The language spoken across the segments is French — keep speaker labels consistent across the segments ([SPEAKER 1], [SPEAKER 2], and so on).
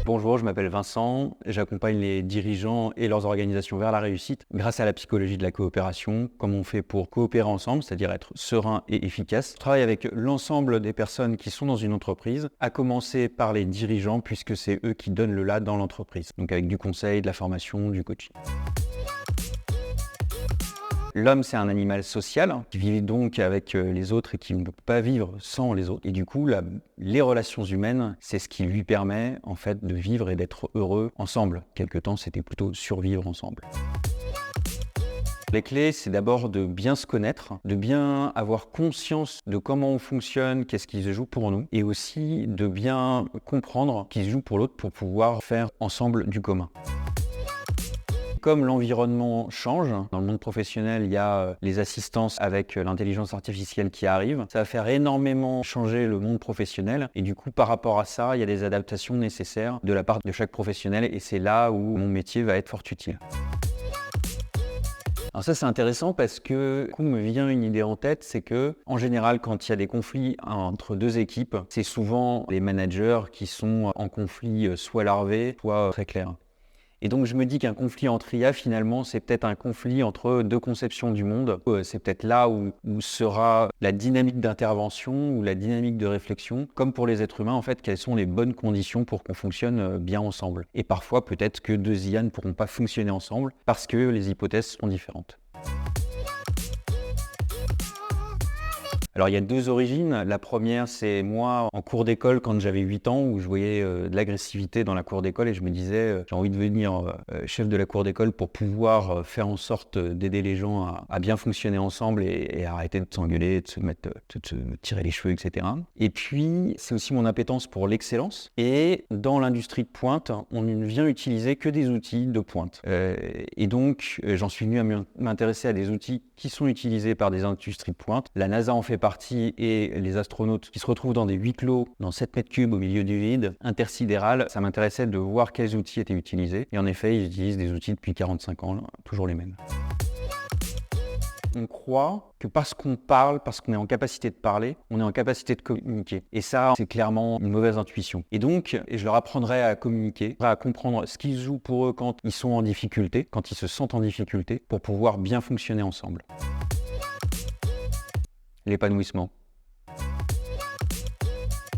[SPEAKER 1] Bonjour, je m'appelle Vincent, j'accompagne les dirigeants et leurs organisations vers la réussite grâce à la psychologie de la coopération, comme on fait pour coopérer ensemble, c'est-à-dire être serein et efficace. Je travaille avec l'ensemble des personnes qui sont dans une entreprise, à commencer par les dirigeants puisque c'est eux qui donnent le là dans l'entreprise, donc avec du conseil, de la formation, du coaching. L'homme, c'est un animal social qui vit donc avec les autres et qui ne peut pas vivre sans les autres. Et du coup, les relations humaines, c'est ce qui lui permet en fait de vivre et d'être heureux ensemble. Quelque temps, c'était plutôt survivre ensemble. Les clés, c'est d'abord de bien se connaître, de bien avoir conscience de comment on fonctionne, qu'est-ce qui se joue pour nous, et aussi de bien comprendre ce qui se joue pour l'autre pour pouvoir faire ensemble du commun. Comme l'environnement change, dans le monde professionnel, il y a les assistances avec l'intelligence artificielle qui arrive. Ça va faire énormément changer le monde professionnel et du coup, par rapport à ça, il y a des adaptations nécessaires de la part de chaque professionnel et c'est là où mon métier va être fort utile. Alors ça, c'est intéressant parce que du coup, me vient une idée en tête, c'est que en général, quand il y a des conflits entre deux équipes, c'est souvent les managers qui sont en conflit soit larvé, soit très clair. Et donc je me dis qu'un conflit entre IA, finalement, c'est peut-être un conflit entre deux conceptions du monde. C'est peut-être là où sera la dynamique d'intervention ou la dynamique de réflexion. Comme pour les êtres humains, en fait, quelles sont les bonnes conditions pour qu'on fonctionne bien ensemble. Et parfois, peut-être que deux IA ne pourront pas fonctionner ensemble parce que les hypothèses sont différentes. Alors il y a deux origines. La première, c'est moi en cours d'école quand j'avais 8 ans où je voyais de l'agressivité dans la cour d'école et je me disais j'ai envie de devenir chef de la cour d'école pour pouvoir faire en sorte d'aider les gens à bien fonctionner ensemble et arrêter de s'engueuler, de se tirer les cheveux, etc. Et puis c'est aussi mon appétence pour l'excellence. Et dans l'industrie de pointe, on ne vient utiliser que des outils de pointe. Et donc j'en suis venu à m'intéresser à des outils qui sont utilisés par des industries de pointe. La NASA en fait partie et les astronautes qui se retrouvent dans des huis clos, dans 7 mètres cubes au milieu du vide, intersidéral, ça m'intéressait de voir quels outils étaient utilisés. Et en effet, ils utilisent des outils depuis 45 ans, toujours les mêmes. On croit que parce qu'on parle, parce qu'on est en capacité de parler, on est en capacité de communiquer. Et ça, c'est clairement une mauvaise intuition. Et donc, je leur apprendrai à communiquer, à comprendre ce qui se joue pour eux quand ils sont en difficulté, quand ils se sentent en difficulté, pour pouvoir bien fonctionner ensemble. L'épanouissement.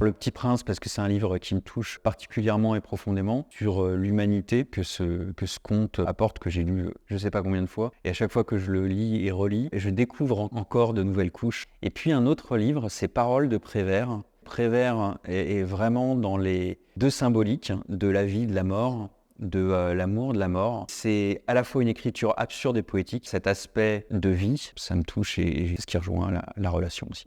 [SPEAKER 1] Le Petit Prince, parce que c'est un livre qui me touche particulièrement et profondément sur l'humanité que ce conte apporte, que j'ai lu je ne sais pas combien de fois. Et à chaque fois que je le lis et relis, je découvre encore de nouvelles couches. Et puis un autre livre, c'est Paroles de Prévert. Prévert est vraiment dans les deux symboliques de la vie, de la mort, de l'amour, de la mort. C'est à la fois une écriture absurde et poétique. Cet aspect de vie, ça me touche et ce qui rejoint la relation aussi.